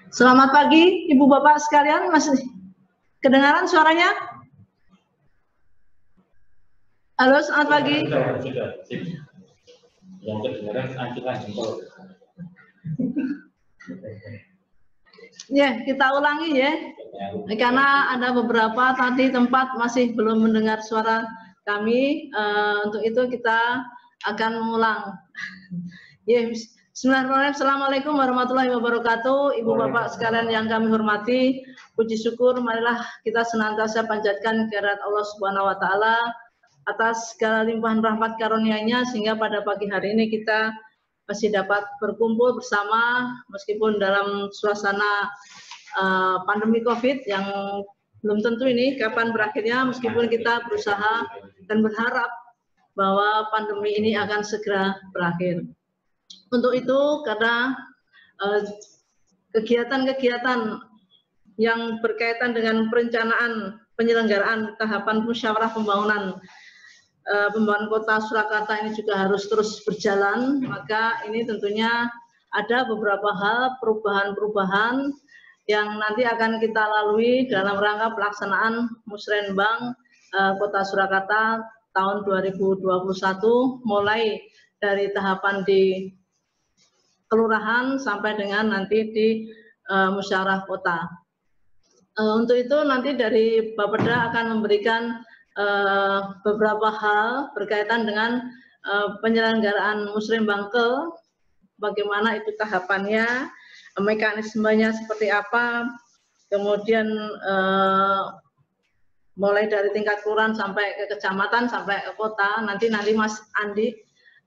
Selamat pagi, Ibu Bapak sekalian. Masih kedengaran suaranya? Halo, selamat pagi. Sudah. Yang kedengaran angkitan jempol. Ya, kita ulangi ya. Karena ada beberapa tadi tempat masih belum mendengar suara kami. Untuk itu kita akan mengulang. Ya, Bismillahirrahmanirrahim. Assalamualaikum warahmatullahi wabarakatuh. Ibu bapak sekalian yang kami hormati, puji syukur marilah kita senantiasa panjatkan kehadirat Allah Subhanahu wa taala atas segala limpahan rahmat karunia-Nya sehingga pada pagi hari ini kita masih dapat berkumpul bersama meskipun dalam suasana pandemi Covid yang belum tentu ini kapan berakhirnya, meskipun kita berusaha dan berharap bahwa pandemi ini akan segera berakhir. Untuk itu, karena kegiatan-kegiatan yang berkaitan dengan perencanaan penyelenggaraan tahapan musyawarah pembangunan Kota Surakarta ini juga harus terus berjalan, maka ini tentunya ada beberapa hal perubahan-perubahan yang nanti akan kita lalui dalam rangka pelaksanaan Musrenbang Kota Surakarta tahun 2021, mulai dari tahapan di kelurahan sampai dengan nanti di musyawarah kota. Untuk itu nanti dari Bapeda akan memberikan beberapa hal berkaitan dengan penyelenggaraan Musrenbang bagaimana itu tahapannya, mekanismenya seperti apa, kemudian mulai dari tingkat kelurahan sampai ke kecamatan sampai ke kota. Nanti Mas Andi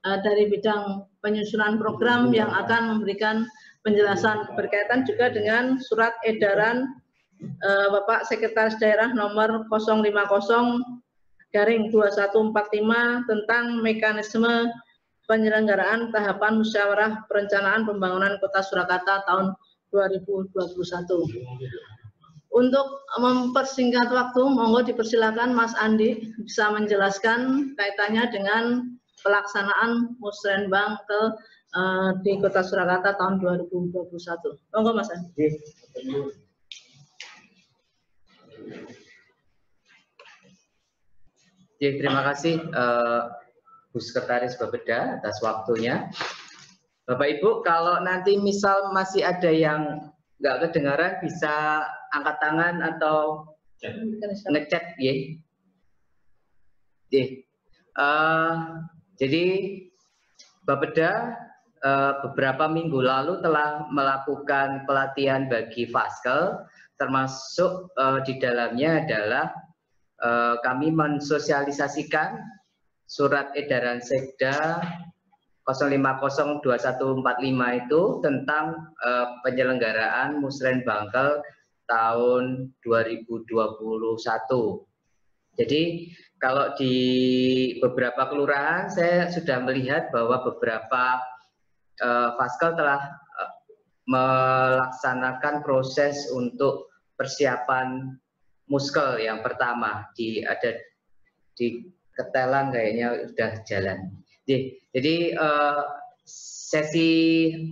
dari bidang penyusunan program yang akan memberikan penjelasan berkaitan juga dengan surat edaran Bapak Sekretaris Daerah nomor 050/2145 tentang mekanisme penyelenggaraan tahapan musyawarah perencanaan pembangunan Kota Surakarta tahun 2021. Untuk mempersingkat waktu, monggo dipersilakan Mas Andi bisa menjelaskan kaitannya dengan pelaksanaan Musrenbang di Kota Surakarta tahun 2021. Monggo Mas Andi. Terima kasih Bu Sekretaris Bapeda atas waktunya. Bapak Ibu, kalau nanti misal masih ada yang nggak kedengaran bisa angkat tangan atau ngechat ya. Jadi Bapeda beberapa minggu lalu telah melakukan pelatihan bagi Faskel, termasuk di dalamnya adalah kami mensosialisasikan surat edaran Sekda 050/2145 itu tentang penyelenggaraan Musrenbang tahun 2021. Jadi kalau di beberapa kelurahan saya sudah melihat bahwa beberapa Faskel telah melaksanakan proses untuk persiapan muskel yang pertama ada di Ketelang kayaknya sudah jalan. Jadi sesi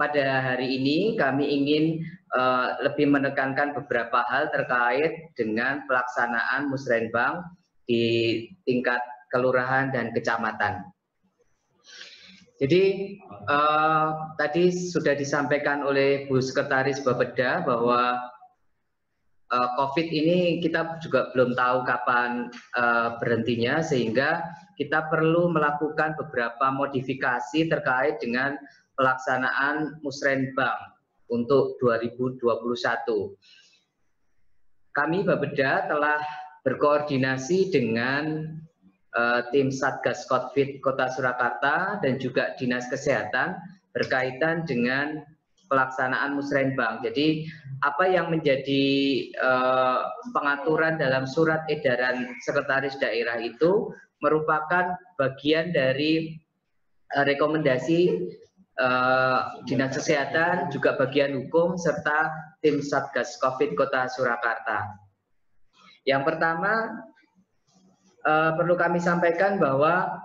pada hari ini kami ingin lebih menekankan beberapa hal terkait dengan pelaksanaan Musrenbang di tingkat kelurahan dan kecamatan. Jadi tadi sudah disampaikan oleh Bu Sekretaris Bapeda bahwa COVID ini kita juga belum tahu kapan berhentinya, sehingga kita perlu melakukan beberapa modifikasi terkait dengan pelaksanaan Musrenbang untuk 2021. Kami Bapeda telah berkoordinasi dengan tim Satgas COVID Kota Surakarta dan juga Dinas Kesehatan berkaitan dengan pelaksanaan Musrenbang. Jadi apa yang menjadi pengaturan dalam surat edaran Sekretaris Daerah itu merupakan bagian dari rekomendasi Dinas Kesehatan, juga bagian hukum, serta tim Satgas COVID Kota Surakarta. Yang pertama, perlu kami sampaikan bahwa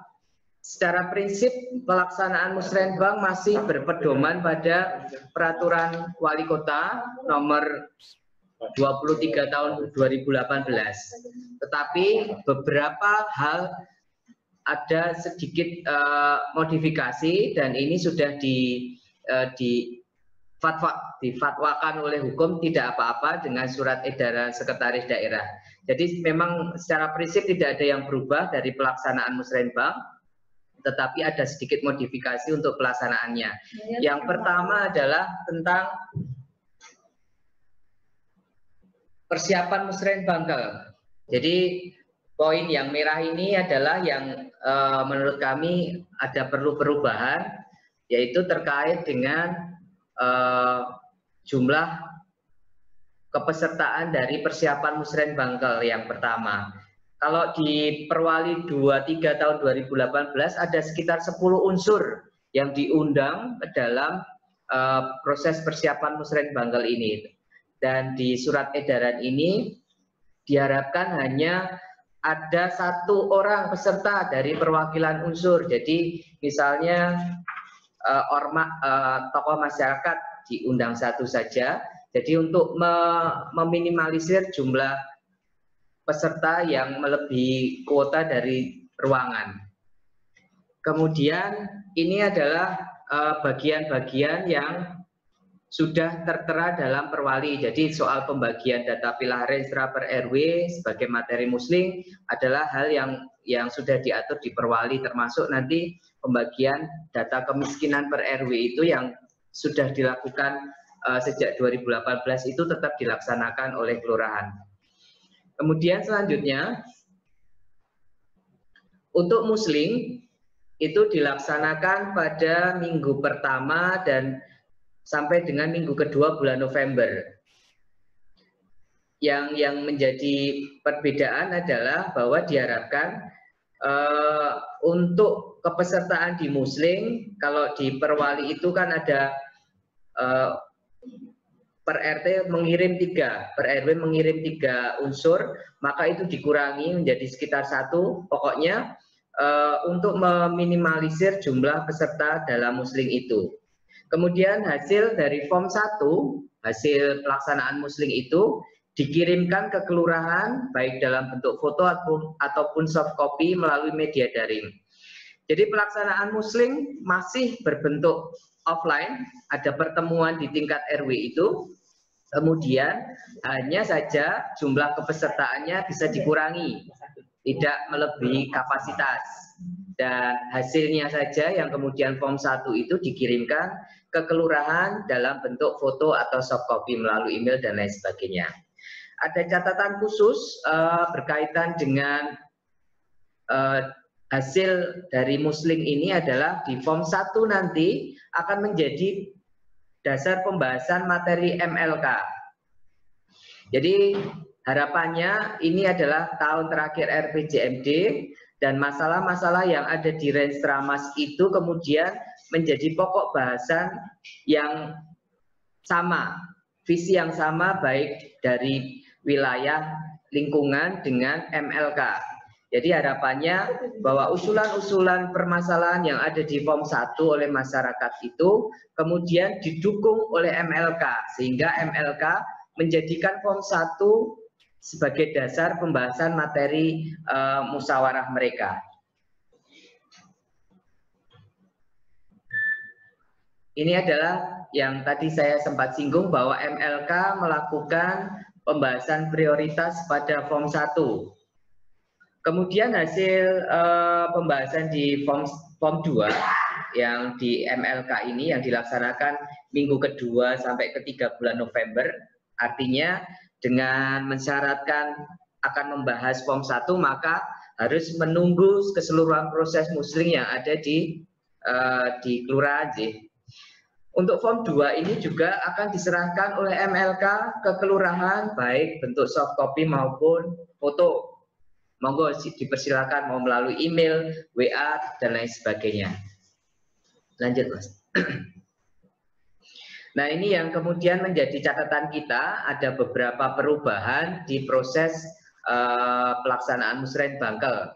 secara prinsip pelaksanaan Musrenbang masih berpedoman pada Peraturan Wali Kota nomor 23 tahun 2018. Tetapi beberapa hal ada sedikit modifikasi dan ini sudah difatwakan oleh hukum tidak apa-apa dengan surat edaran sekretaris daerah. Jadi memang secara prinsip tidak ada yang berubah dari pelaksanaan Musrenbang, tetapi ada sedikit modifikasi untuk pelaksanaannya. Yang pertama adalah tentang persiapan Musrenbangkel. Jadi poin yang merah ini adalah yang menurut kami ada perlu perubahan, yaitu terkait dengan jumlah kepesertaan dari persiapan Musrenbangkel yang pertama. Kalau di Perwali 23 tahun 2018 ada sekitar 10 unsur yang diundang dalam proses persiapan Musrenbangkel ini. Dan di surat edaran ini diharapkan hanya ada 1 orang peserta dari perwakilan unsur. Jadi misalnya tokoh masyarakat diundang 1 saja. Jadi untuk meminimalisir jumlah peserta yang melebihi kuota dari ruangan. Kemudian ini adalah bagian-bagian yang sudah tertera dalam Perwali. Jadi soal pembagian data pilah Renstra per RW sebagai materi muslim adalah hal yang sudah diatur di Perwali, termasuk nanti pembagian data kemiskinan per RW itu yang sudah dilakukan sejak 2018 itu tetap dilaksanakan oleh kelurahan. Kemudian selanjutnya untuk muslim itu dilaksanakan pada minggu pertama dan sampai dengan minggu kedua bulan November. Yang menjadi perbedaan adalah bahwa diharapkan untuk kepesertaan di muslim, kalau di Perwali itu kan ada per RT mengirim 3, per RW mengirim 3 unsur, maka itu dikurangi menjadi sekitar 1. Pokoknya untuk meminimalisir jumlah peserta dalam muslim itu. Kemudian hasil dari form 1, hasil pelaksanaan muslim itu dikirimkan ke kelurahan baik dalam bentuk foto ataupun soft copy melalui media daring. Jadi pelaksanaan muslim masih berbentuk offline, ada pertemuan di tingkat RW itu, kemudian hanya saja jumlah kepesertaannya bisa dikurangi, tidak melebihi kapasitas. Dan hasilnya saja yang kemudian form 1 itu dikirimkan ke kelurahan dalam bentuk foto atau soft copy melalui email dan lain sebagainya. Ada catatan khusus berkaitan dengan hasil dari muslim ini adalah di form 1 nanti akan menjadi dasar pembahasan materi MLK. Jadi harapannya ini adalah tahun terakhir RPJMD dan masalah-masalah yang ada di Renstramas itu kemudian menjadi pokok bahasan yang sama, visi yang sama baik dari wilayah lingkungan dengan MLK. Jadi harapannya bahwa usulan-usulan permasalahan yang ada di form 1 oleh masyarakat itu kemudian didukung oleh MLK, sehingga MLK menjadikan form 1 sebagai dasar pembahasan materi musyawarah mereka. Ini adalah yang tadi saya sempat singgung bahwa MLK melakukan pembahasan prioritas pada form 1. Kemudian hasil pembahasan di form 2 yang di MLK ini yang dilaksanakan minggu kedua sampai ketiga bulan November, artinya dengan mensyaratkan akan membahas form 1 maka harus menunggu keseluruhan proses muslim yang ada di kelurahan. Untuk form 2 ini juga akan diserahkan oleh MLK ke kelurahan baik bentuk soft copy maupun foto. Monggo dipersilakan mau melalui email, WA, dan lain sebagainya. Lanjut, Mas. Nah, ini yang kemudian menjadi catatan kita, ada beberapa perubahan di proses pelaksanaan Musrenbangkel.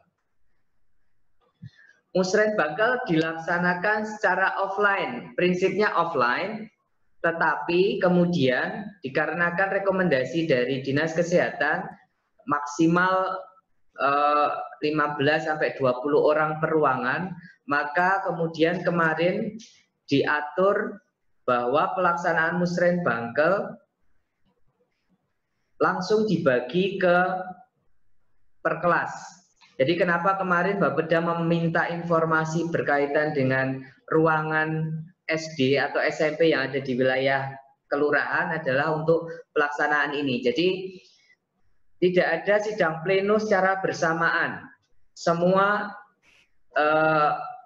Musrenbangkel dilaksanakan secara offline, prinsipnya offline, tetapi kemudian dikarenakan rekomendasi dari Dinas Kesehatan maksimal 15 sampai 20 orang per ruangan, maka kemudian kemarin diatur bahwa pelaksanaan musrenbangkel langsung dibagi ke per kelas. Jadi kenapa kemarin Bapeda meminta informasi berkaitan dengan ruangan SD atau SMP yang ada di wilayah kelurahan adalah untuk pelaksanaan ini. Jadi tidak ada sidang pleno secara bersamaan. Semua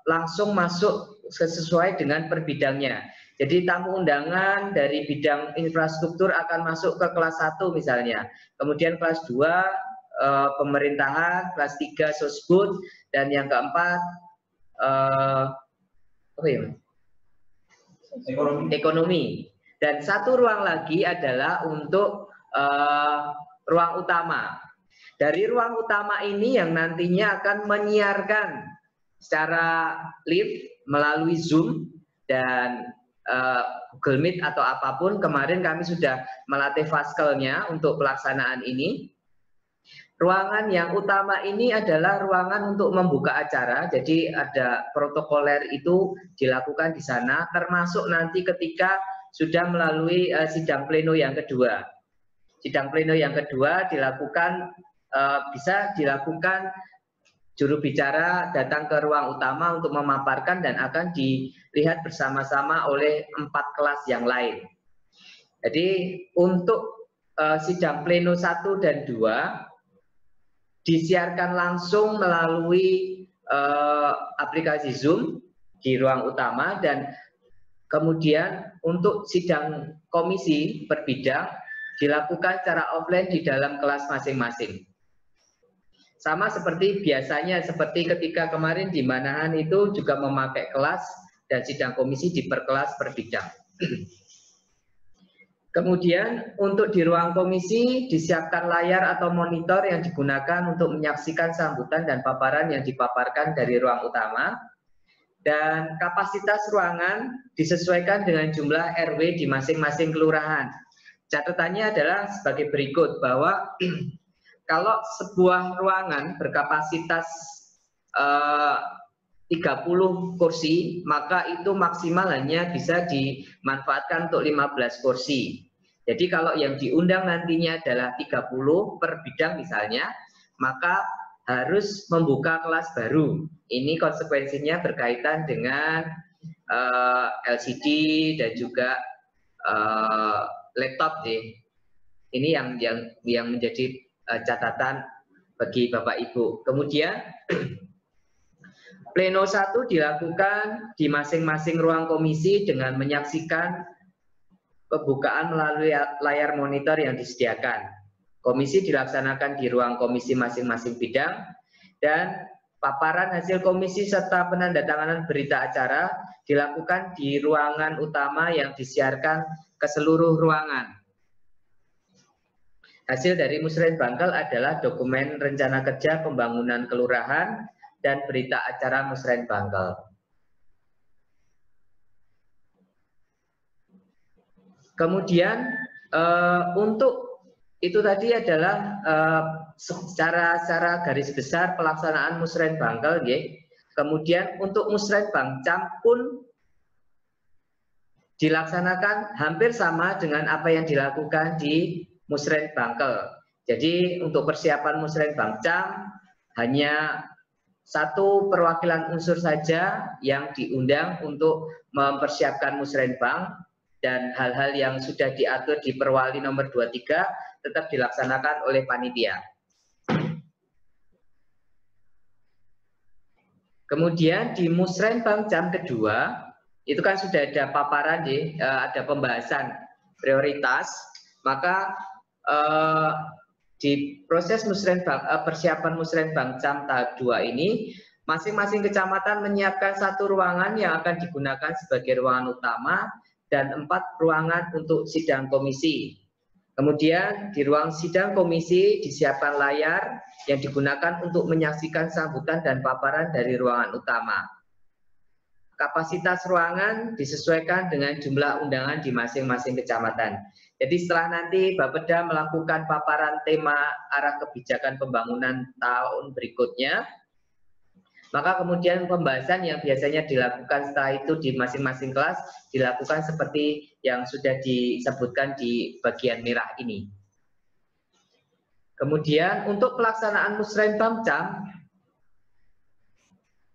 langsung masuk sesuai dengan per bidangnya. Jadi tamu undangan dari bidang infrastruktur akan masuk ke kelas 1 misalnya. Kemudian kelas 2 pemerintahan, kelas 3 sosbud, dan yang keempat ekonomi. Dan satu ruang lagi adalah untuk ruang utama. Dari ruang utama ini yang nantinya akan menyiarkan secara live melalui Zoom dan Google Meet atau apapun. Kemarin kami sudah melatih faskelnya untuk pelaksanaan ini. Ruangan yang utama ini adalah ruangan untuk membuka acara, jadi ada protokoler itu dilakukan di sana, termasuk nanti ketika sudah melalui sidang pleno yang kedua. Sidang pleno yang kedua dilakukan bisa dilakukan juru bicara datang ke ruang utama untuk memaparkan dan akan dilihat bersama-sama oleh 4 kelas yang lain. Jadi untuk sidang pleno 1 dan 2 disiarkan langsung melalui aplikasi Zoom di ruang utama, dan kemudian untuk sidang komisi per bidang dilakukan secara offline di dalam kelas masing-masing. Sama seperti biasanya, seperti ketika kemarin di Manahan itu juga memakai kelas dan sidang komisi di per kelas per bidang. Kemudian untuk di ruang komisi disiapkan layar atau monitor yang digunakan untuk menyaksikan sambutan dan paparan yang dipaparkan dari ruang utama. Dan kapasitas ruangan disesuaikan dengan jumlah RW di masing-masing kelurahan. Catatannya adalah sebagai berikut, bahwa kalau sebuah ruangan berkapasitas 30 kursi, maka itu maksimal hanya bisa dimanfaatkan untuk 15 kursi. Jadi kalau yang diundang nantinya adalah 30 per bidang misalnya, maka harus membuka kelas baru. Ini konsekuensinya berkaitan dengan LCD dan juga laptop deh. Ini yang menjadi catatan bagi Bapak Ibu. Kemudian Pleno 1 dilakukan di masing-masing ruang komisi dengan menyaksikan pembukaan melalui layar monitor yang disediakan. Komisi dilaksanakan di ruang komisi masing-masing bidang, dan paparan hasil komisi serta penandatanganan berita acara dilakukan di ruangan utama yang disiarkan ke seluruh ruangan. Hasil dari musrenbangkel adalah dokumen rencana kerja pembangunan kelurahan dan berita acara musrenbangkel. Kemudian untuk itu tadi adalah secara garis besar pelaksanaan musrenbangkel, ya. Kemudian untuk musrenbangcam pun dilaksanakan hampir sama dengan apa yang dilakukan di musrenbangkel. Jadi untuk persiapan musrenbangcam hanya satu perwakilan unsur saja yang diundang untuk mempersiapkan musrenbang, dan hal-hal yang sudah diatur di Perwali nomor 23 tetap dilaksanakan oleh panitia. Kemudian di musrenbangcam kedua itu kan sudah ada paparan, ada pembahasan prioritas, maka di proses persiapan musrenbangcam tahap 2 ini, masing-masing kecamatan menyiapkan satu ruangan yang akan digunakan sebagai ruangan utama dan 4 ruangan untuk sidang komisi. Kemudian di ruang sidang komisi disiapkan layar yang digunakan untuk menyaksikan sambutan dan paparan dari ruangan utama. Kapasitas ruangan disesuaikan dengan jumlah undangan di masing-masing kecamatan. Jadi setelah nanti Bapeda melakukan paparan tema arah kebijakan pembangunan tahun berikutnya, maka kemudian pembahasan yang biasanya dilakukan setelah itu di masing-masing kelas dilakukan seperti yang sudah disebutkan di bagian merah ini. Kemudian untuk pelaksanaan Musrem Bangcam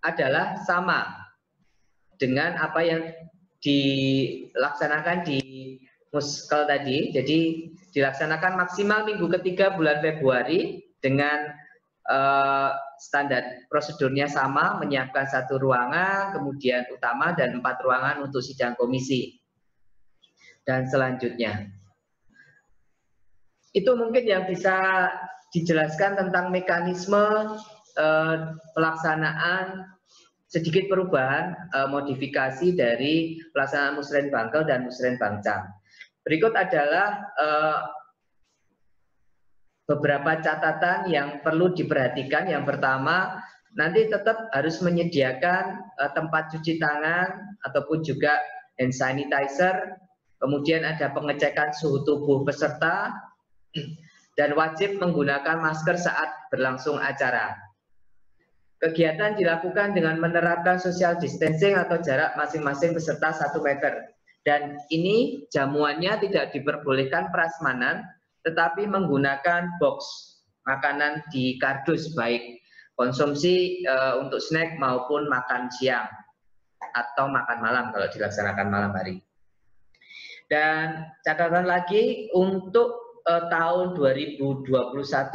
adalah sama dengan apa yang dilaksanakan di Muskel tadi. Jadi dilaksanakan maksimal minggu ketiga bulan Februari dengan standar prosedurnya sama, menyiapkan 1 ruangan, kemudian utama dan 4 ruangan untuk sidang komisi. Dan selanjutnya. Itu mungkin yang bisa dijelaskan tentang mekanisme pelaksanaan, sedikit perubahan modifikasi dari pelaksanaan Musrem Bangkel dan Musrem Bangcam. Berikut adalah beberapa catatan yang perlu diperhatikan. Yang pertama, nanti tetap harus menyediakan tempat cuci tangan ataupun juga hand sanitizer. Kemudian ada pengecekan suhu tubuh peserta dan wajib menggunakan masker saat berlangsung acara. Kegiatan dilakukan dengan menerapkan social distancing atau jarak masing-masing peserta 1 meter. Dan ini jamuannya tidak diperbolehkan prasmanan, tetapi menggunakan box makanan di kardus, baik konsumsi untuk snack maupun makan siang atau makan malam kalau dilaksanakan malam hari. Dan catatan lagi untuk tahun 2021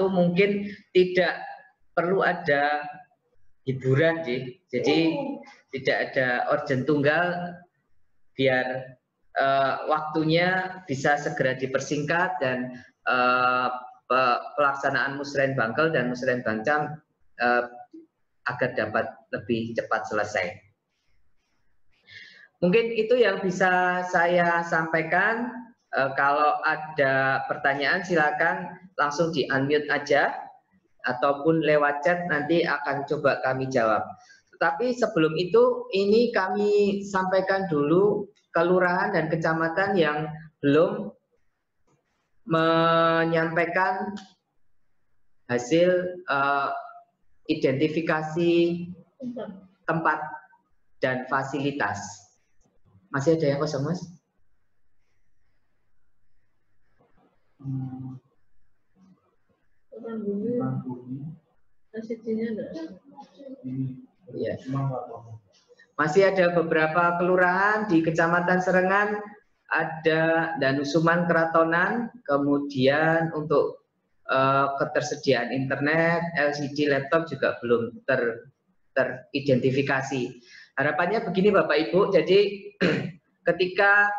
mungkin tidak perlu ada hiburan sih, jadi tidak ada organ tunggal biar waktunya bisa segera dipersingkat dan pelaksanaan Musrem Bangkel dan Musrem Bangcam agar dapat lebih cepat selesai. Mungkin itu yang bisa saya sampaikan. Kalau ada pertanyaan silakan langsung di unmute aja ataupun lewat chat, nanti akan coba kami jawab. Tetapi sebelum itu ini kami sampaikan dulu kelurahan dan kecamatan yang belum menyampaikan hasil identifikasi tempat dan fasilitas. Masih ada yang kosong, Mas? Ya. Masih ada beberapa kelurahan di Kecamatan Serengan, ada Danusuman Keratonan, kemudian untuk ketersediaan internet, LCD laptop juga belum teridentifikasi. Harapannya begini Bapak Ibu, jadi ketika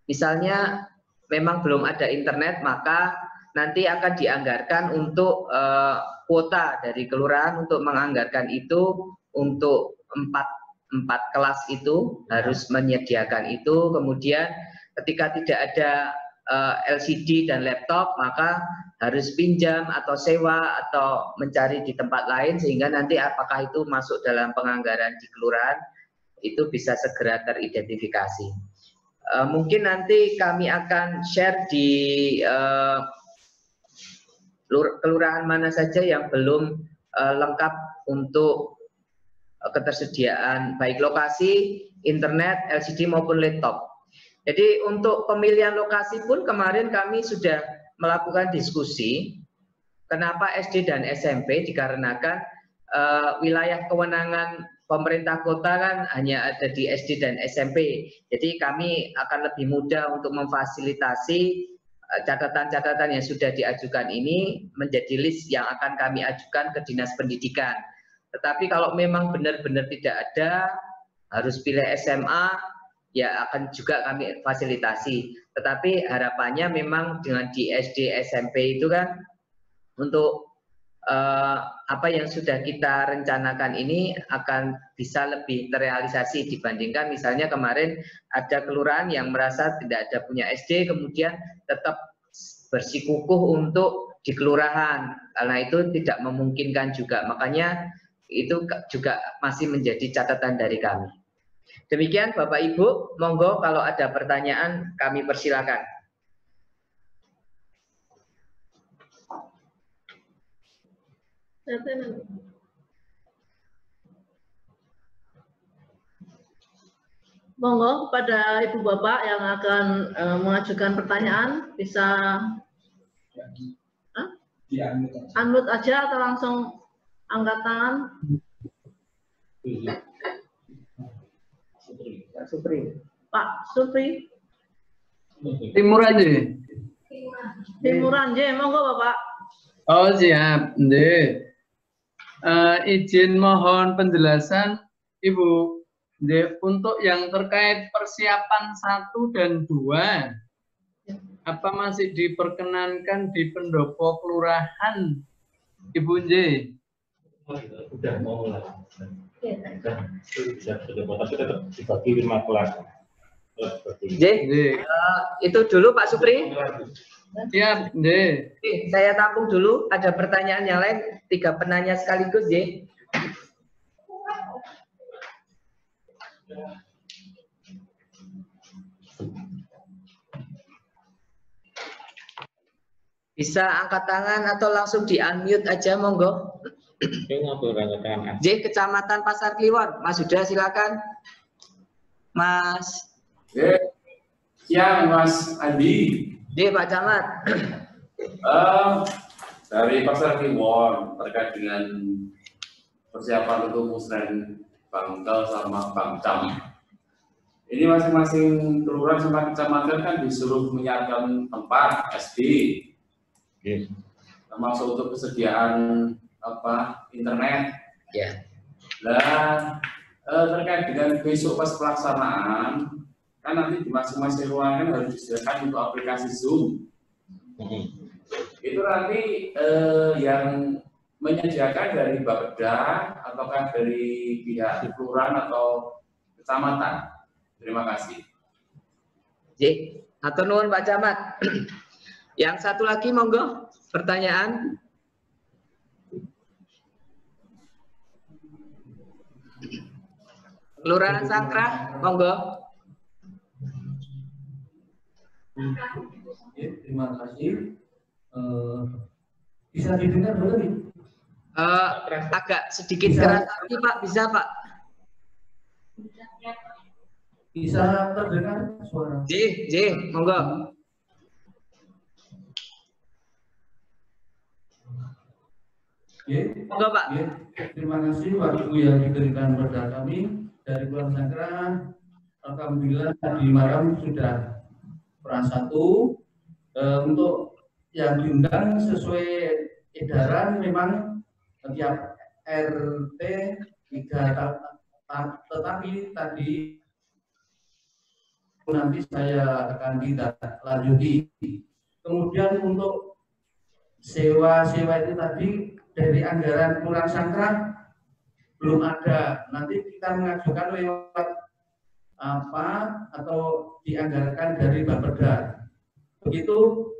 misalnya memang belum ada internet, maka nanti akan dianggarkan untuk kuota dari kelurahan untuk menganggarkan itu untuk 4 kelas itu harus menyediakan itu. Kemudian ketika tidak ada LCD dan laptop, maka harus pinjam atau sewa atau mencari di tempat lain, sehingga nanti apakah itu masuk dalam penganggaran di kelurahan itu bisa segera teridentifikasi. Mungkin nanti kami akan share di kelurahan mana saja yang belum lengkap untuk ketersediaan baik lokasi, internet, LCD maupun laptop. Jadi untuk pemilihan lokasi pun kemarin kami sudah melakukan diskusi. Kenapa SD dan SMP? Dikarenakan wilayah kewenangan pemerintah kota kan hanya ada di SD dan SMP. Jadi kami akan lebih mudah untuk memfasilitasi catatan-catatan yang sudah diajukan ini menjadi list yang akan kami ajukan ke Dinas Pendidikan. Tetapi kalau memang benar-benar tidak ada, harus pilih SMA, ya akan juga kami fasilitasi. Tetapi harapannya memang dengan di SD SMP itu kan untuk apa yang sudah kita rencanakan ini akan bisa lebih terrealisasi dibandingkan misalnya kemarin ada kelurahan yang merasa tidak ada punya SD kemudian tetap bersikukuh untuk di kelurahan karena itu tidak memungkinkan juga, makanya itu juga masih menjadi catatan dari kami. Demikian Bapak Ibu, monggo kalau ada pertanyaan kami persilakan. Monggo kepada Ibu Bapak yang akan mengajukan pertanyaan bisa unmute aja atau langsung angkat tangan. Pak Supri. Timuran je. Timuran je, monggo Bapak. Oh siap, nde. Izin mohon penjelasan Ibu, nde, untuk yang terkait persiapan 1 dan 2, apa masih diperkenankan di pendopo kelurahan, Ibu nje? Udah mau mulai. Sudah tapi tetap dibagi 5 kelas. Itu dulu Pak Supri. Siap, nde. Saya tampung dulu, ada pertanyaan yang lain, 3 penanya sekaligus, J. Bisa angkat tangan atau langsung di-unmute aja, monggo. J, Kecamatan Pasar Kliwon. Mas Huda, silakan. Mas. Siang, Mas Andi. J, Pak Camat. Dari Pasar Kliwon terkait dengan persiapan untuk musren Bangkel sama Bangcam. Ini masing-masing kelurahan sama kecamatan kan disuruh menyiapkan tempat SD. Termasuk untuk kesediaan internet. Ya. Dan terkait dengan besok pas pelaksanaan, kan nanti di masing-masing ruangan harus disediakan untuk aplikasi Zoom. Itu nanti yang menyediakan dari Bapeda ataukah dari pihak kelurahan atau kecamatan? Terima kasih. J, atur nuwun Pak Camat. Yang satu lagi monggo pertanyaan. Kelurahan Sangkrah, monggo. Terima kasih. Bisa didengar belum? Agak sedikit keras lagi Pak, bisa Pak? Bisa terdengar suara? J, monggo. Monggo Pak. Terima kasih waktu yang diberikan kepada kami dari Kelurahan Sangkrah. Alhamdulillah tadi malam sudah peran 1 untuk yang diundang sesuai edaran memang setiap RT 3, tetapi tadi nanti saya akan tidak lanjuti. Kemudian untuk sewa itu tadi dari anggaran Kelurahan Sangkrah belum ada. Nanti kita mengajukan lewat apa atau dianggarkan dari Bapeda. Begitu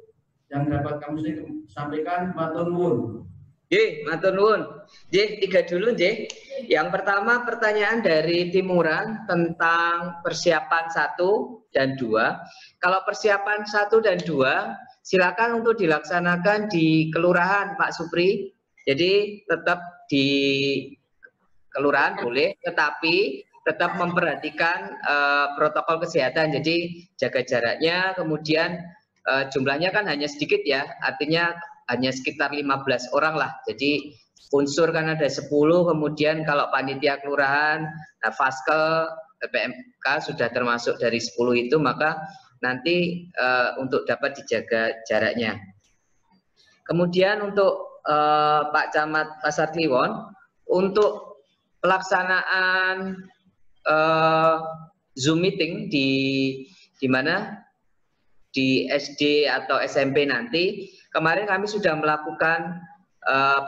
yang dapat kami sampaikan. Matur nuwun. J, matur nuwun. J, 3 dulu J. Yang pertama pertanyaan dari Timuran tentang persiapan 1 dan 2. Kalau persiapan 1 dan 2 silakan untuk dilaksanakan di kelurahan Pak Supri. Jadi tetap di kelurahan boleh, tetapi tetap memperhatikan protokol kesehatan. Jadi jaga jaraknya, kemudian jumlahnya kan hanya sedikit ya, artinya hanya sekitar 15 orang lah. Jadi unsur kan ada 10, kemudian kalau panitia kelurahan, Faskel, PMK sudah termasuk dari 10 itu, maka nanti untuk dapat dijaga jaraknya. Kemudian untuk Pak Camat Pasar Kliwon, untuk pelaksanaan Zoom meeting di mana di SD atau SMP nanti, kemarin kami sudah melakukan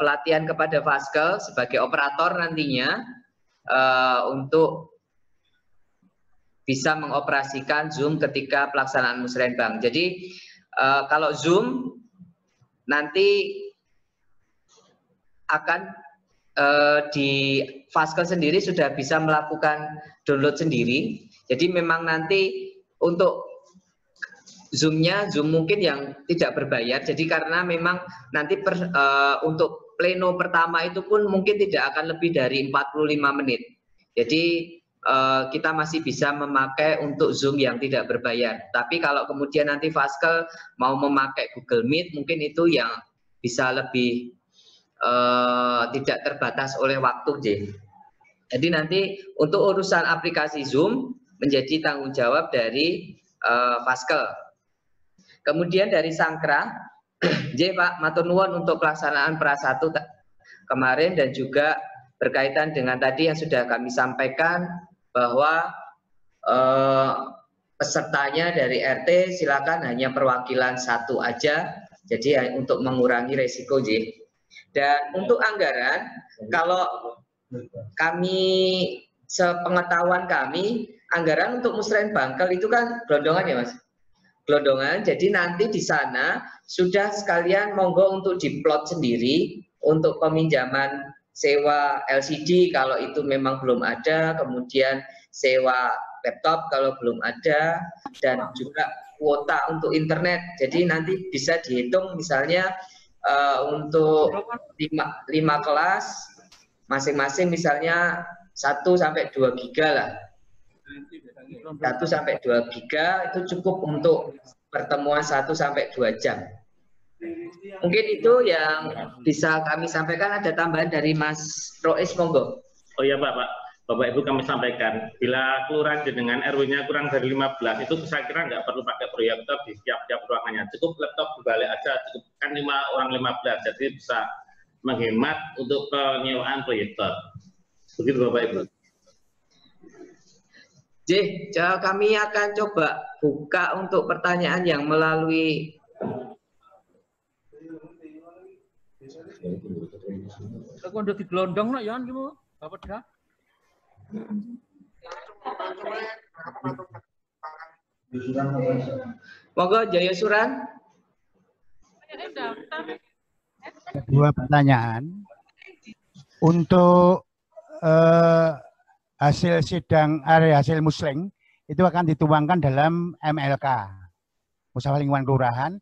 pelatihan kepada Faskel sebagai operator nantinya untuk bisa mengoperasikan Zoom ketika pelaksanaan musrenbang. Jadi kalau Zoom nanti akan di Faskel sendiri sudah bisa melakukan download sendiri. Jadi memang nanti untuk Zoom-nya Zoom mungkin yang tidak berbayar. Jadi karena memang nanti untuk pleno pertama itu pun mungkin tidak akan lebih dari 45 menit. Jadi kita masih bisa memakai untuk Zoom yang tidak berbayar. Tapi kalau kemudian nanti Faskel mau memakai Google Meet, mungkin itu yang bisa lebih tidak terbatas oleh waktu, J. Jadi nanti untuk urusan aplikasi Zoom menjadi tanggung jawab dari Faskel. Kemudian dari Sangkra, J Pak, matur nuwun untuk pelaksanaan pra 1 kemarin dan juga berkaitan dengan tadi yang sudah kami sampaikan bahwa pesertanya dari RT silakan hanya perwakilan 1 aja, jadi untuk mengurangi resiko, J. Dan untuk anggaran, kalau kami sepengetahuan kami, anggaran untuk musrenbangkel itu kan gelondongan ya Mas? Gelondongan, jadi nanti di sana sudah sekalian monggo untuk diplot sendiri untuk peminjaman sewa LCD kalau itu memang belum ada, kemudian sewa laptop kalau belum ada, dan juga kuota untuk internet. Jadi nanti bisa dihitung misalnya untuk 5 kelas masing-masing misalnya 1 sampai 2 giga lah. 1 sampai 2 giga itu cukup untuk pertemuan 1 sampai 2 jam. Mungkin itu yang bisa kami sampaikan. Ada tambahan dari Mas Rois, monggo. Oh ya Bapak Ibu kami sampaikan, bila kelurahan dengan RW-nya kurang dari 15 itu saya kira nggak perlu pakai proyektor di setiap ruangannya, cukup laptop dibalik aja, cukup kan 5 orang 15, jadi bisa menghemat untuk penyewaan proyektor. Begitu Bapak Ibu. J, kami akan coba buka untuk pertanyaan yang melalui Aku udah digelondong nak ya gitu. Dapat dah. monggo Jaya Suran. Dua pertanyaan. Untuk hasil sidang hasil musling itu akan dituangkan dalam MLK Musyawarah Lingkungan Kelurahan.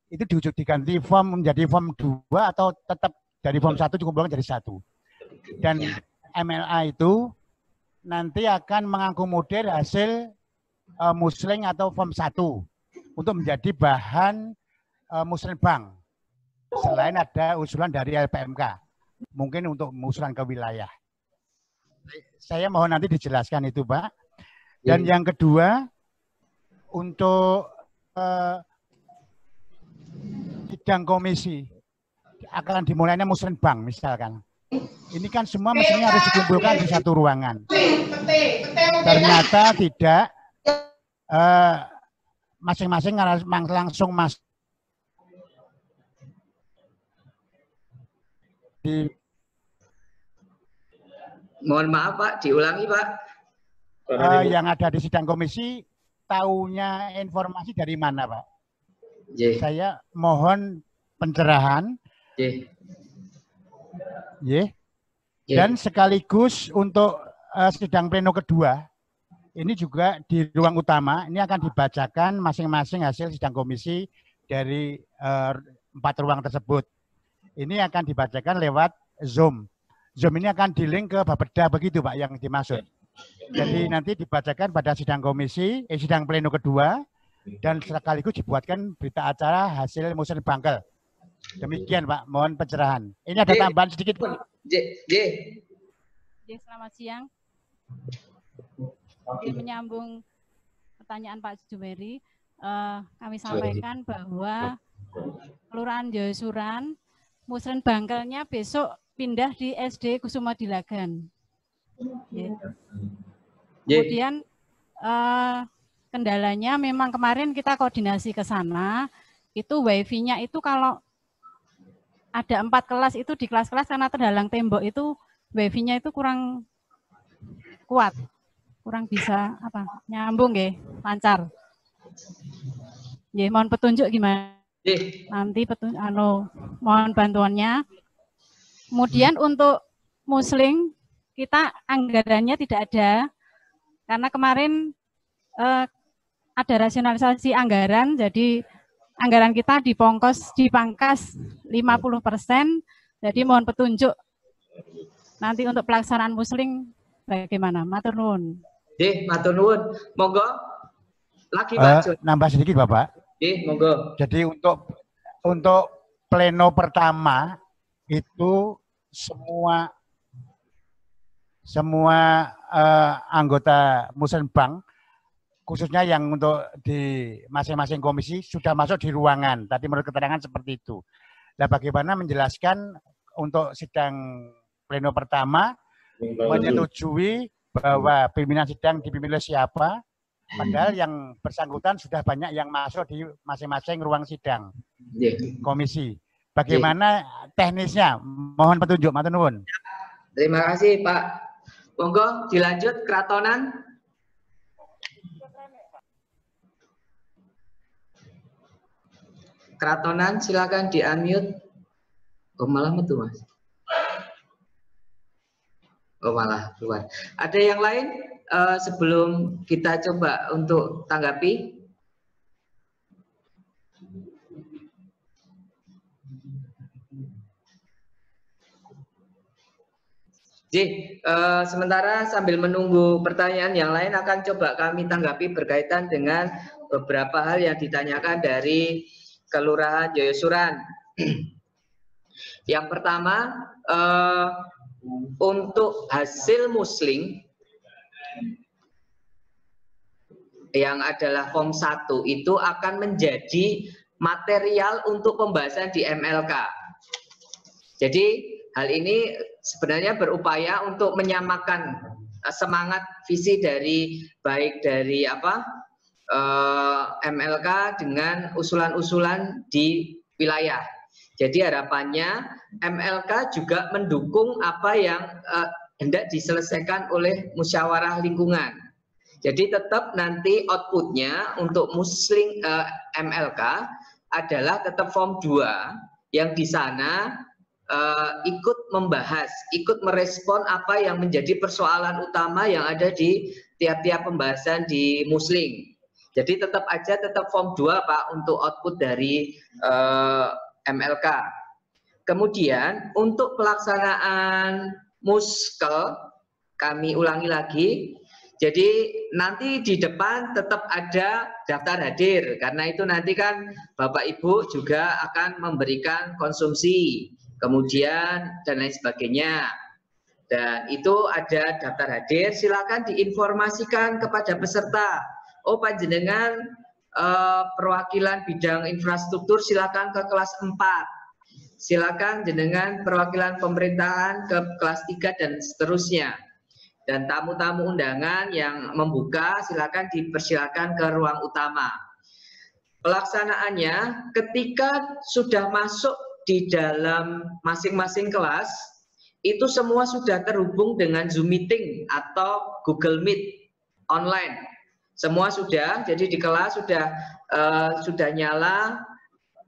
Itu diganti form menjadi form 2 atau tetap dari form 1 cukup jadi 1. Dan MLA itu nanti akan mengakomodir hasil musling atau form 1 untuk menjadi bahan musrenbang. Selain ada usulan dari LPMK, mungkin untuk usulan ke wilayah. Saya mohon nanti dijelaskan itu, Pak. Dan yang kedua, untuk sidang komisi akan dimulainya musrenbang misalkan. Ini kan semua mestinya harus dikumpulkan di satu ruangan. Ternyata tidak, masing-masing langsung masuk di. Mohon maaf Pak, diulangi Pak. Yang ada di sidang komisi taunya informasi dari mana Pak? Saya mohon pencerahan. Dan sekaligus untuk sidang pleno kedua, ini juga di ruang utama, ini akan dibacakan masing-masing hasil sidang komisi dari 4 ruang tersebut. Ini akan dibacakan lewat Zoom. Zoom ini akan di-link ke Bapeda begitu Pak yang dimaksud. Jadi nanti dibacakan pada sidang komisi, sidang pleno kedua, dan sekaligus dibuatkan berita acara hasil musrenbangkel. Demikian Pak, mohon pencerahan. Ini ada tambahan sedikit pun. Selamat siang. Menyambung pertanyaan Pak Jumeri, kami sampaikan bahwa Kelurahan Jaya Suran musrenbangkelnya besok pindah di SD Kusuma Dilagan. Kemudian kendalanya memang kemarin kita koordinasi ke sana, itu wifi-nya itu kalau ada 4 kelas itu di kelas-kelas karena terhalang tembok itu wifi-nya itu kurang kuat, kurang bisa nyambung ya, lancar. Ya, mohon petunjuk gimana? Nanti mohon bantuannya. Kemudian untuk muslim kita anggarannya tidak ada karena kemarin ada rasionalisasi anggaran, jadi anggaran kita dipangkas 50%, jadi mohon petunjuk nanti untuk pelaksanaan muslim bagaimana? Matur nuwun. Matur nuwun. Monggo lagi Pak. Nambah sedikit Bapak. Monggo. Jadi untuk pleno pertama itu semua anggota Musrenbang khususnya yang untuk di masing-masing komisi sudah masuk di ruangan. Tadi menurut keterangan seperti itu. Nah, bagaimana menjelaskan untuk sidang pleno pertama menyetujui bahwa pimpinan sidang dipimpin oleh siapa, padahal yang bersangkutan sudah banyak yang masuk di masing-masing ruang sidang komisi. Bagaimana teknisnya? Mohon petunjuk, matur nuwun. Terima kasih Pak. Monggo dilanjut Kratonan. Kratonan silakan di-unmute. Oh malah metu Mas. Oh malah keluar. Ada yang lain sebelum kita coba untuk tanggapi? Sementara sambil menunggu pertanyaan yang lain akan coba kami tanggapi berkaitan dengan beberapa hal yang ditanyakan dari Kelurahan Jayasuran. Yang pertama, untuk hasil musling yang adalah form 1 itu akan menjadi material untuk pembahasan di MLK. Jadi hal ini sebenarnya berupaya untuk menyamakan semangat visi dari baik dari MLK dengan usulan-usulan di wilayah. Jadi harapannya MLK juga mendukung apa yang hendak diselesaikan oleh musyawarah lingkungan. Jadi tetap nanti outputnya untuk musling MLK adalah tetap form 2 yang di sana ikut membahas, ikut merespon apa yang menjadi persoalan utama yang ada di tiap-tiap pembahasan di musling. Jadi tetap form 2 Pak untuk output dari MLK. Kemudian untuk pelaksanaan muskel kami ulangi lagi. Jadi nanti di depan tetap ada daftar hadir karena itu nanti kan Bapak Ibu juga akan memberikan konsumsi, kemudian dan lain sebagainya. Dan itu ada daftar hadir, silakan diinformasikan kepada peserta. Oh panjenengan perwakilan bidang infrastruktur silakan ke kelas 4. Silakan jenengan perwakilan pemerintahan ke kelas 3 dan seterusnya. Dan tamu-tamu undangan yang membuka silakan dipersilakan ke ruang utama. Pelaksanaannya ketika sudah masuk di dalam masing-masing kelas itu semua sudah terhubung dengan Zoom meeting atau Google Meet online. Semua sudah, jadi di kelas sudah nyala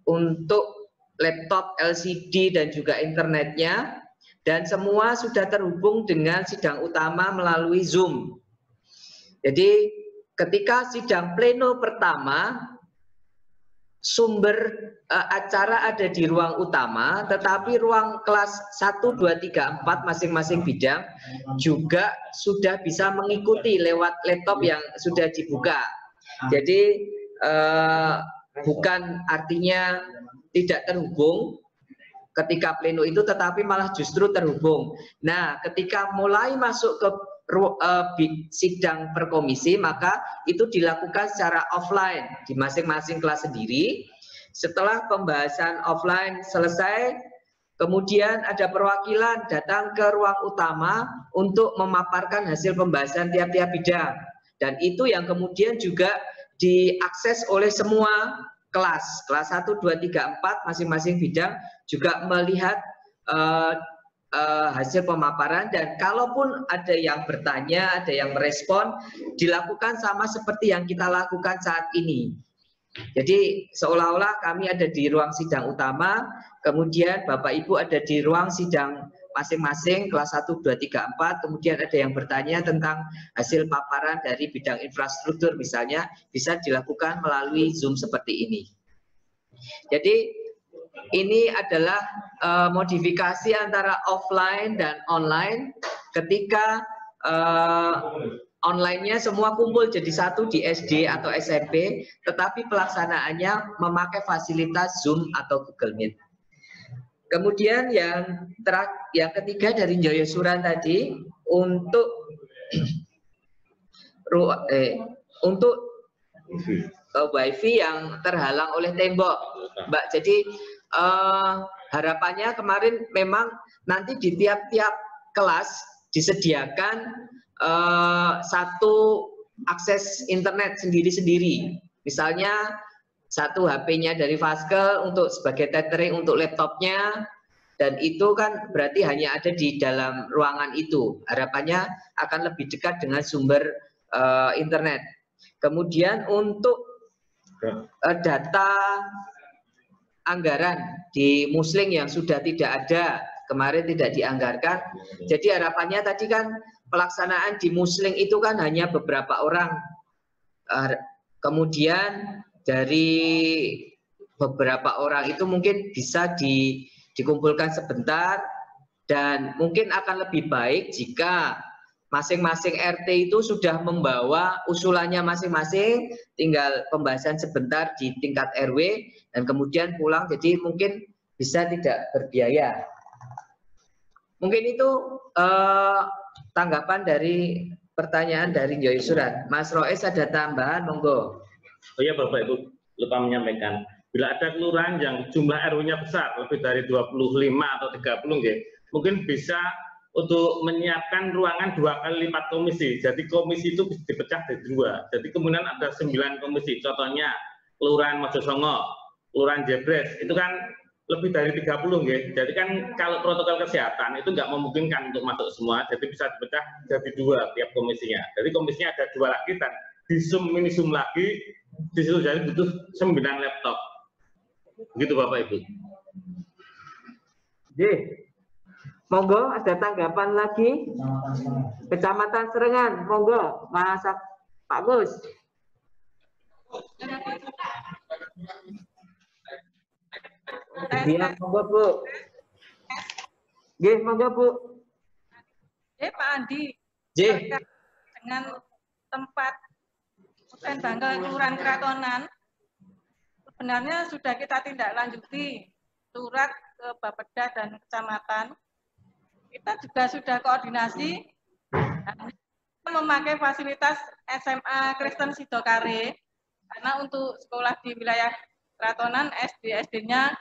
untuk laptop LCD dan juga internetnya. Dan semua sudah terhubung dengan sidang utama melalui Zoom. Jadi ketika sidang pleno pertama, sumber acara ada di ruang utama, tetapi ruang kelas 1, 2, 3, 4 masing-masing bidang juga sudah bisa mengikuti lewat laptop yang sudah dibuka. Jadi bukan artinya tidak terhubung ketika pleno itu, tetapi malah justru terhubung. Nah, ketika mulai masuk ke sidang per komisi, maka itu dilakukan secara offline di masing-masing kelas sendiri. Setelah pembahasan offline selesai, kemudian ada perwakilan datang ke ruang utama untuk memaparkan hasil pembahasan tiap-tiap bidang. Dan itu yang kemudian juga diakses oleh semua kelas 1, 2, 3, 4 masing-masing bidang juga melihat hasil pemaparan, dan kalaupun ada yang bertanya, ada yang merespon, dilakukan sama seperti yang kita lakukan saat ini. Jadi seolah-olah kami ada di ruang sidang utama, kemudian Bapak Ibu ada di ruang sidang masing-masing kelas 1, 2, 3, 4, kemudian ada yang bertanya tentang hasil paparan dari bidang infrastruktur misalnya, bisa dilakukan melalui Zoom seperti ini. Jadi ini adalah modifikasi antara offline dan online ketika online-nya semua kumpul jadi satu di SD atau SMP, tetapi pelaksanaannya memakai fasilitas Zoom atau Google Meet. Kemudian yang ketiga dari Joyo Suran tadi, untuk WiFi yang terhalang oleh tembok, Mbak. Jadi harapannya kemarin memang nanti di tiap-tiap kelas disediakan satu akses internet sendiri-sendiri. Misalnya satu HP-nya dari Faskel untuk sebagai tethering untuk laptopnya, dan itu kan berarti hanya ada di dalam ruangan itu. Harapannya akan lebih dekat dengan sumber internet. Kemudian untuk data anggaran di Musling yang sudah tidak ada, kemarin tidak dianggarkan. Jadi harapannya tadi kan pelaksanaan di Musling itu kan hanya beberapa orang. Kemudian dari beberapa orang itu mungkin bisa dikumpulkan sebentar, dan mungkin akan lebih baik jika masing-masing RT itu sudah membawa usulannya masing-masing, tinggal pembahasan sebentar di tingkat RW dan kemudian pulang, jadi mungkin bisa tidak berbiaya. Mungkin itu tanggapan dari pertanyaan dari Joyo Suran. Mas Roes ada tambahan, monggo. Oh ya Bapak Ibu, lupa menyampaikan, bila ada kelurahan yang jumlah RW-nya besar, lebih dari 25 atau 30, ya, mungkin bisa untuk menyiapkan ruangan 2 kali lipat komisi. Jadi komisi itu bisa dipecah jadi 2. Jadi kemudian ada 9 komisi. Contohnya Kelurahan Mojosongo, Kelurahan Jebres, itu kan lebih dari 30, ya. Jadi kan kalau protokol kesehatan itu nggak memungkinkan untuk masuk semua, jadi bisa dipecah jadi 2 tiap komisinya. Jadi komisinya ada 2 lagi, dan di Zoom mini Zoom lagi, di situ jadi butuh 9 laptop. Begitu Bapak Ibu. Monggo, ada tanggapan lagi? Kecamatan Serengan, monggo, Mas Pak Gus. Iya, monggo Bu. Nggih, monggo Bu. Pak Andi. Dengan tempat Hutan Bangka Kelurahan Kratonan, sebenarnya sudah kita tindak lanjuti surat ke Bapeda dan kecamatan. Kita juga sudah koordinasi memakai fasilitas SMA Kristen Sidokare, karena untuk sekolah di wilayah Kratonan SD-nya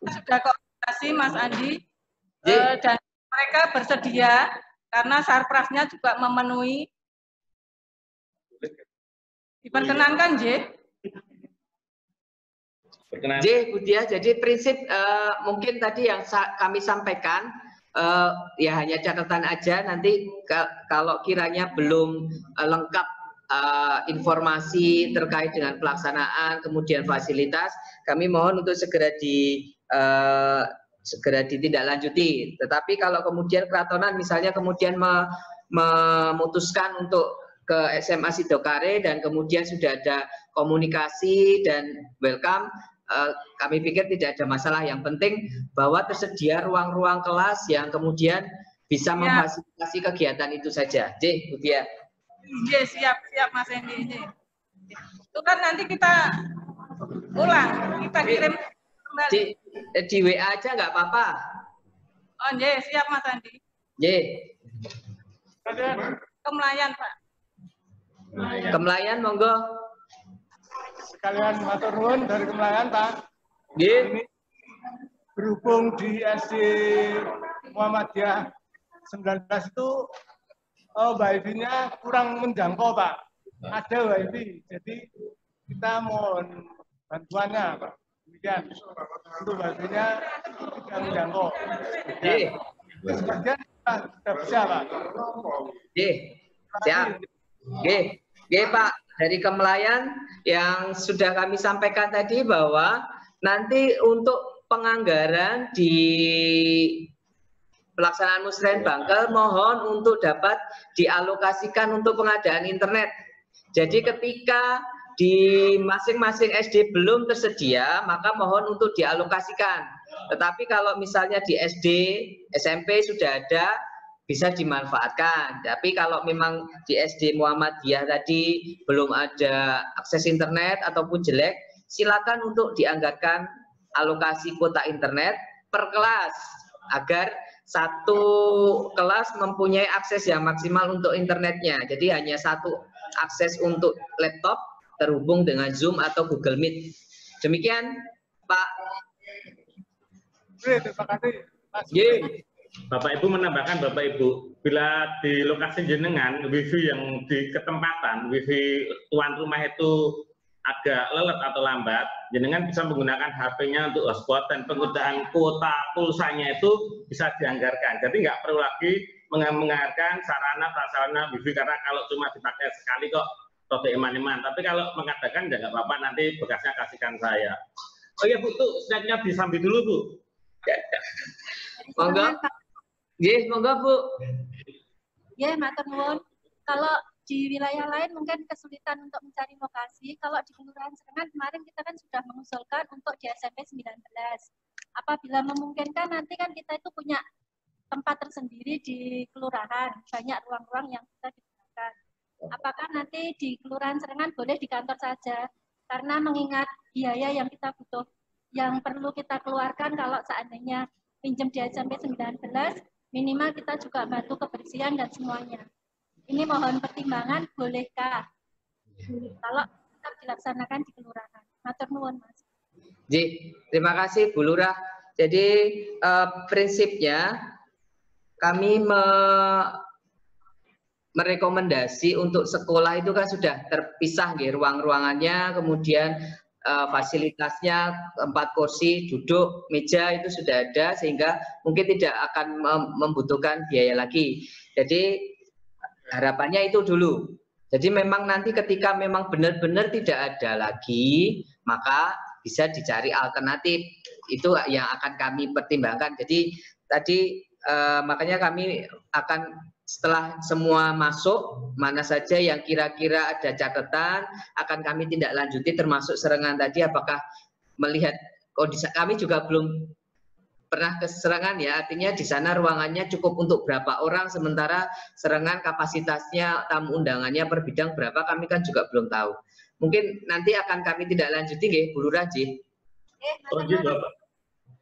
sudah koordinasi Mas Andi, dan mereka bersedia karena sarprasnya juga memenuhi. Diperkenankan, J. Budia, jadi prinsip mungkin tadi yang kami sampaikan, ya hanya catatan aja, nanti kalau kiranya belum lengkap informasi terkait dengan pelaksanaan, kemudian fasilitas, kami mohon untuk segera ditindaklanjuti. Tetapi kalau kemudian Kratonan misalnya kemudian memutuskan untuk ke SMA Sidokare dan kemudian sudah ada komunikasi dan welcome, kami pikir tidak ada masalah. Yang penting bahwa tersedia ruang-ruang kelas yang kemudian bisa memfasilitasi kegiatan itu saja. Budia. Siap Mas Endi. Itu kan nanti kita ulang, kita kirim kembali. Di WA aja nggak apa-apa. Oh, siap Mas Andi. Kemelayan, Pak. Kemelayan, monggo. Sekalian matur nuwun dari Kemelayan, Pak. Ini berhubung di SD Muhammadiyah 19 itu Wifi-nya kurang menjangkau, Pak. ada WiFi. Jadi kita mohon bantuannya, Pak. Demikian. Untuk WiFi-nya tidak menjangkau. Sebagian sudah bisa, Pak. Siap. Pak, dari Kemelayan yang sudah kami sampaikan tadi bahwa nanti untuk penganggaran di pelaksanaan Musren Bangkel mohon untuk dapat dialokasikan untuk pengadaan internet. Jadi ketika di masing-masing SD belum tersedia, maka mohon untuk dialokasikan. Tetapi kalau misalnya di SD, SMP sudah ada, bisa dimanfaatkan. Tapi kalau memang di SD Muhammadiyah tadi belum ada akses internet ataupun jelek, silakan untuk dianggarkan alokasi kuota internet per kelas agar satu kelas mempunyai akses yang maksimal untuk internetnya. Jadi hanya satu akses untuk laptop terhubung dengan Zoom atau Google Meet. Demikian, Pak. Terima kasih. Bapak Ibu menambahkan, Bapak Ibu, bila di lokasi jenengan wifi yang di ketempatan, wifi tuan rumah itu agak lelet atau lambat, jenengan bisa menggunakan HP-nya untuk hotspot dan penggunaan kuota pulsanya itu bisa dianggarkan. Jadi nggak perlu lagi menganggarkan sarana-prasarana wifi, karena kalau cuma dipakai sekali kok rada eman-eman. Tapi kalau mengadakan ya nggak apa-apa, nanti bekasnya kasihkan saya. Oh iya Bu, tuh snacknya disambi dulu Bu. Monggo. Nggih, monggo Bu. Ya, matur nuwun. Kalau di wilayah lain mungkin kesulitan untuk mencari lokasi. Kalau di Kelurahan Serengan kemarin kita kan sudah mengusulkan untuk di SMP 19. Apabila memungkinkan nanti kan kita itu punya tempat tersendiri di kelurahan, banyak ruang-ruang yang bisa digunakan. Apakah nanti di Kelurahan Serengan boleh di kantor saja? Karena mengingat biaya yang kita butuh, yang perlu kita keluarkan kalau seandainya pinjam di SMP 19, minimal kita juga bantu kebersihan dan semuanya. Ini mohon pertimbangan, bolehkah kalau tetap dilaksanakan di kelurahan? Matur nuwun, Mas. Terima kasih Bu Lurah. Jadi prinsipnya kami merekomendasi untuk sekolah itu kan sudah terpisah ruang-ruangannya, kemudian fasilitasnya, tempat kursi, duduk, meja itu sudah ada, sehingga mungkin tidak akan membutuhkan biaya lagi. Jadi harapannya itu dulu. Jadi memang nanti ketika memang benar-benar tidak ada lagi, maka bisa dicari alternatif. Itu yang akan kami pertimbangkan. Jadi tadi makanya kami akan setelah semua masuk, mana saja yang kira-kira ada catatan, akan kami tindak lanjuti, termasuk Serengan tadi, apakah melihat kondisi. Kami juga belum pernah ke Serengan ya, artinya di sana ruangannya cukup untuk berapa orang, sementara Serengan kapasitasnya tamu undangannya per bidang berapa, kami kan juga belum tahu. Mungkin nanti akan kami tidak lanjuti, nggih, Bu Lurah, Ji. Oh, iya, Bapak.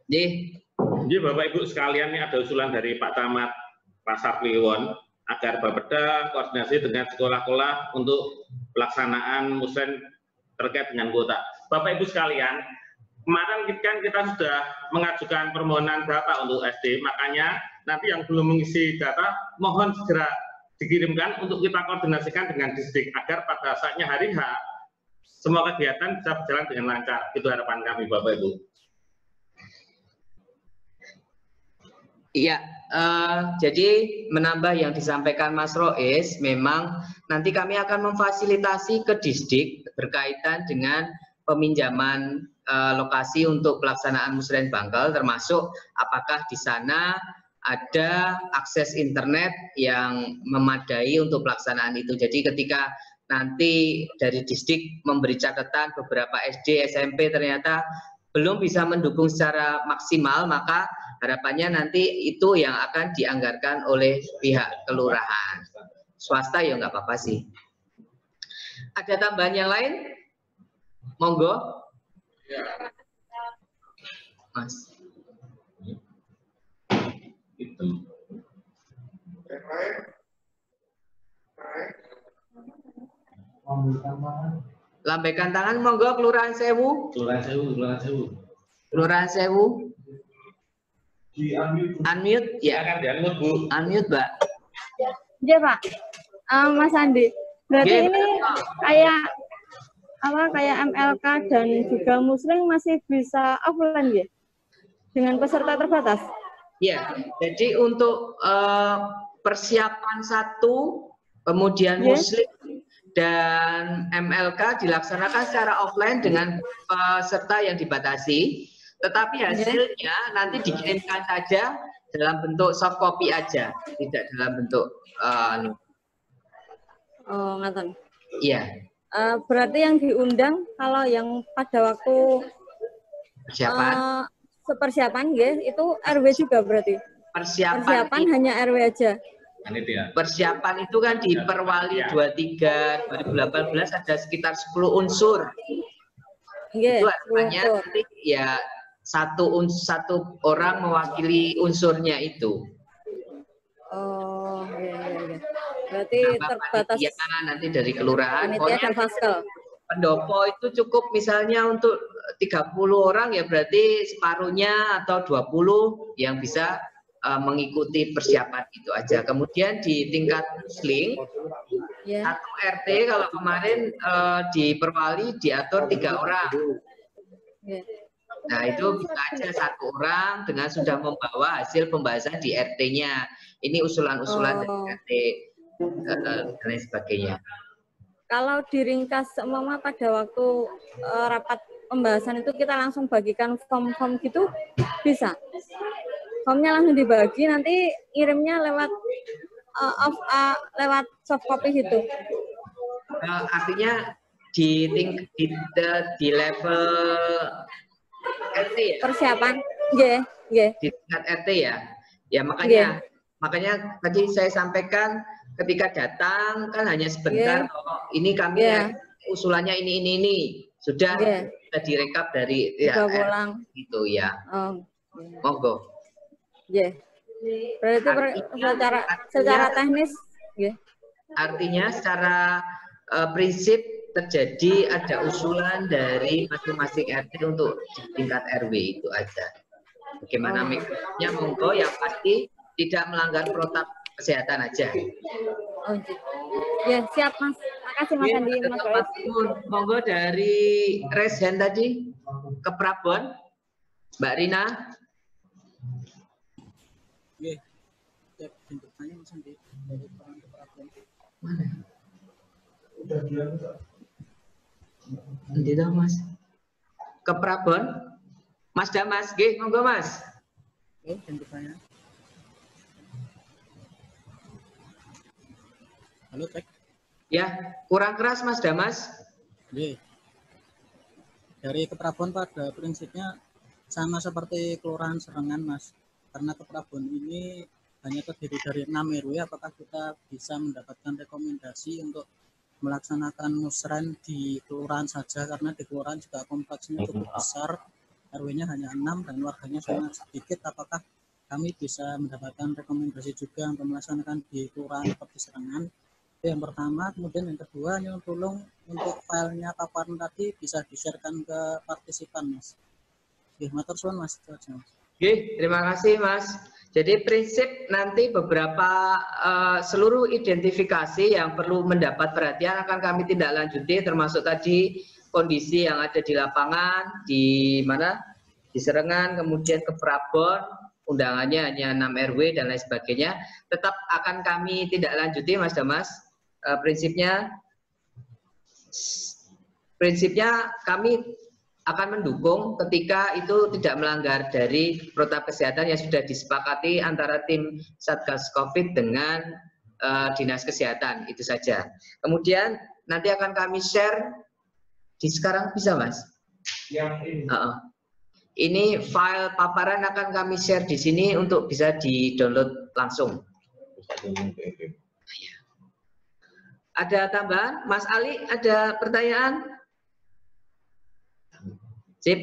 Ji, Bapak Ibu sekalian, ini ada usulan dari Pak Camat Pasar Kliwon agar Bapeda koordinasi dengan sekolah-sekolah untuk pelaksanaan Musren terkait dengan kuota. Bapak Ibu sekalian, kemarin kan kita sudah mengajukan permohonan data untuk SD, makanya nanti yang belum mengisi data mohon segera dikirimkan untuk kita koordinasikan dengan distrik agar pada saatnya hari H semua kegiatan bisa berjalan dengan lancar. Itu harapan kami, Bapak Ibu. Iya, jadi menambah yang disampaikan Mas Rois, memang nanti kami akan memfasilitasi ke distrik berkaitan dengan peminjaman lokasi untuk pelaksanaan Musren Bangkel, termasuk apakah di sana ada akses internet yang memadai untuk pelaksanaan itu. Jadi ketika nanti dari distrik memberi catatan beberapa SD, SMP ternyata belum bisa mendukung secara maksimal, maka harapannya nanti itu yang akan dianggarkan oleh pihak kelurahan. Swasta ya nggak apa-apa sih. Ada tambahan yang lain? Monggo. Mas. Lambaikan tangan, monggo, Kelurahan Sewu. Kelurahan Sewu, Kelurahan Sewu. Kelurahan Sewu. Di unmute. Unmute, ya. Silakan di unmute, Bu. Unmute, Mbak. Iya, Pak. Mas Andi, Berarti ini kayak apa, kayak MLK dan juga Muslim masih bisa offline ya? Dengan peserta terbatas? Ya, jadi untuk persiapan 1, kemudian Muslim dan MLK dilaksanakan secara offline dengan peserta yang dibatasi, tetapi hasilnya nanti dikirimkan saja dalam bentuk soft copy aja, tidak dalam bentuk oh, ngaten. Iya. Berarti yang diundang kalau yang pada waktu persiapan ya, itu RW juga berarti. Persiapan hanya RW aja. Persiapan itu kan di Perwali 23 2018 ada sekitar 10 unsur. Itu artinya nanti ya satu orang mewakili unsurnya itu. Oh, iya. Berarti terbatas. Ya, nanti dari kelurahan. Panitia dan Faskel. Pendopo itu cukup misalnya untuk 30 orang ya berarti separuhnya atau 20 yang bisa mengikuti persiapan itu aja. Kemudian di tingkat Muslim, satu RT kalau kemarin di Perwali diatur 3 orang. Nah itu bisa aja 1 orang dengan sudah membawa hasil pembahasan di RT-nya. Ini usulan-usulan dari RT dan lain sebagainya. Kalau diringkas seumpama pada waktu rapat pembahasan itu kita langsung bagikan form-form gitu, bisa? Formnya langsung dibagi, nanti kirimnya lewat lewat soft copy gitu. Artinya di level RT ya? Persiapan, di tingkat RT ya. Ya makanya tadi saya sampaikan ketika datang kan hanya sebentar. Ini kami usulannya ini sudah direkap dari itu ya. Monggo. Berarti secara teknis, artinya secara prinsip terjadi ada usulan dari masing-masing RT untuk di tingkat RW itu aja. Bagaimana mekanismenya, monggo, yang pasti tidak melanggar protap kesehatan aja. Ya, siap Mas. Makasih Mas Andi, Mas Baik. Monggo dari Reshen tadi ke Prabon, Mbak Rina. Udah dia enggak? Tidak Mas. Ke Prabon, Mas Damas, monggo Mas. Halo, cek. Ya, kurang keras Mas Damas. Dari Keprabon pada prinsipnya sama seperti Kelurahan Serengan, Mas. Karena Keprabon ini hanya terdiri dari 6 RW, apakah kita bisa mendapatkan rekomendasi untuk melaksanakan musren di kelurahan saja, karena di kelurahan juga kompleksnya cukup besar, RW-nya hanya 6 dan warganya sangat sedikit, apakah kami bisa mendapatkan rekomendasi juga untuk melaksanakan di kelurahan seperti Serengan? Itu yang pertama. Kemudian yang kedua, tolong untuk filenya paparan tadi bisa di-sharekan ke partisipan, Mas. Matur suwun Mas. Terima kasih Mas. Jadi prinsip nanti beberapa seluruh identifikasi yang perlu mendapat perhatian akan kami tindak lanjuti, termasuk tadi kondisi yang ada di lapangan, di mana? Di Serengan, kemudian ke Prabon, undangannya hanya 6 RW dan lain sebagainya. Tetap akan kami tindak lanjuti Mas Damas. Prinsipnya kami akan mendukung ketika itu tidak melanggar dari protap kesehatan yang sudah disepakati antara tim Satgas COVID dengan Dinas Kesehatan, itu saja. Kemudian nanti akan kami share di sekarang bisa Mas? Yang ini. Ini file paparan akan kami share di sini untuk bisa di-download langsung. Ada tambahan? Mas Ali, ada pertanyaan? Sip.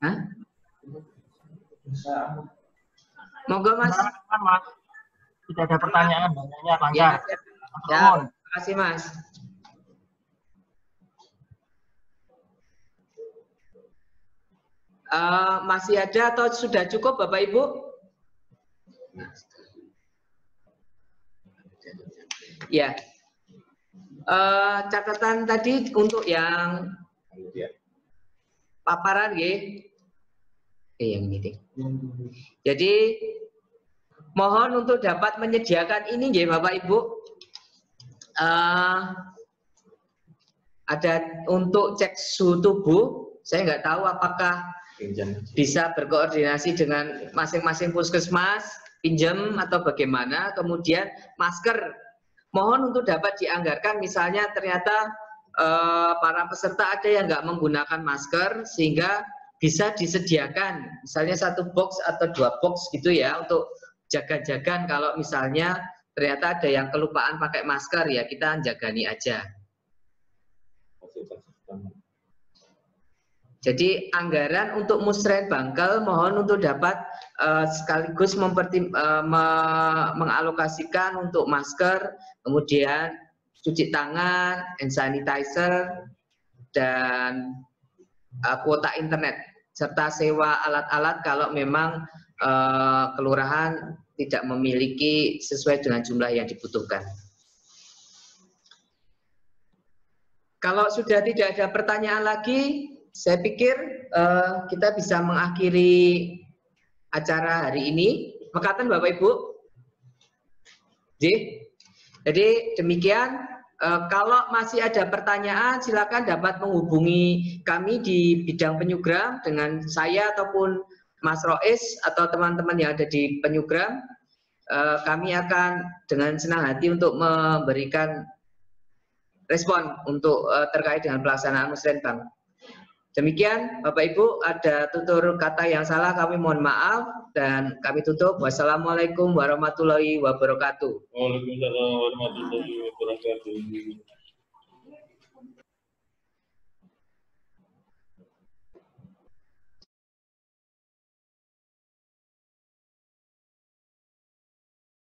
Hah? Monggo Mas. Tidak ada pertanyaan, banyaknya lancar. Ya, terima kasih Mas. Masih ada atau sudah cukup Bapak Ibu? Ya. Catatan tadi untuk yang paparan ya. Yang ini. Jadi mohon untuk dapat menyediakan ini ya Bapak Ibu. Ada untuk cek suhu tubuh. Saya nggak tahu apakah bisa berkoordinasi dengan masing-masing puskesmas, pinjam atau bagaimana. Kemudian masker, mohon untuk dapat dianggarkan. Misalnya ternyata para peserta ada yang nggak menggunakan masker, sehingga bisa disediakan, misalnya 1 box atau 2 box gitu ya, untuk jaga-jagan kalau misalnya ternyata ada yang kelupaan pakai masker, ya kita jagani aja. Jadi anggaran untuk Musren Bangkel mohon untuk dapat sekaligus mengalokasikan untuk masker, kemudian cuci tangan, hand sanitizer, dan kuota internet, serta sewa alat-alat kalau memang kelurahan tidak memiliki sesuai dengan jumlah yang dibutuhkan. Kalau sudah tidak ada pertanyaan lagi, saya pikir kita bisa mengakhiri acara hari ini. Mekaten Bapak Ibu. Jadi demikian. Kalau masih ada pertanyaan, silakan dapat menghubungi kami di bidang penyugram dengan saya ataupun Mas Rois atau teman-teman yang ada di penyugram. Kami akan dengan senang hati untuk memberikan respon untuk terkait dengan pelaksanaan Musrenbang. Demikian Bapak Ibu, ada tutur kata yang salah kami mohon maaf dan kami tutup. Wassalamualaikum warahmatullahi wabarakatuh. Waalaikumsalam warahmatullahi wabarakatuh.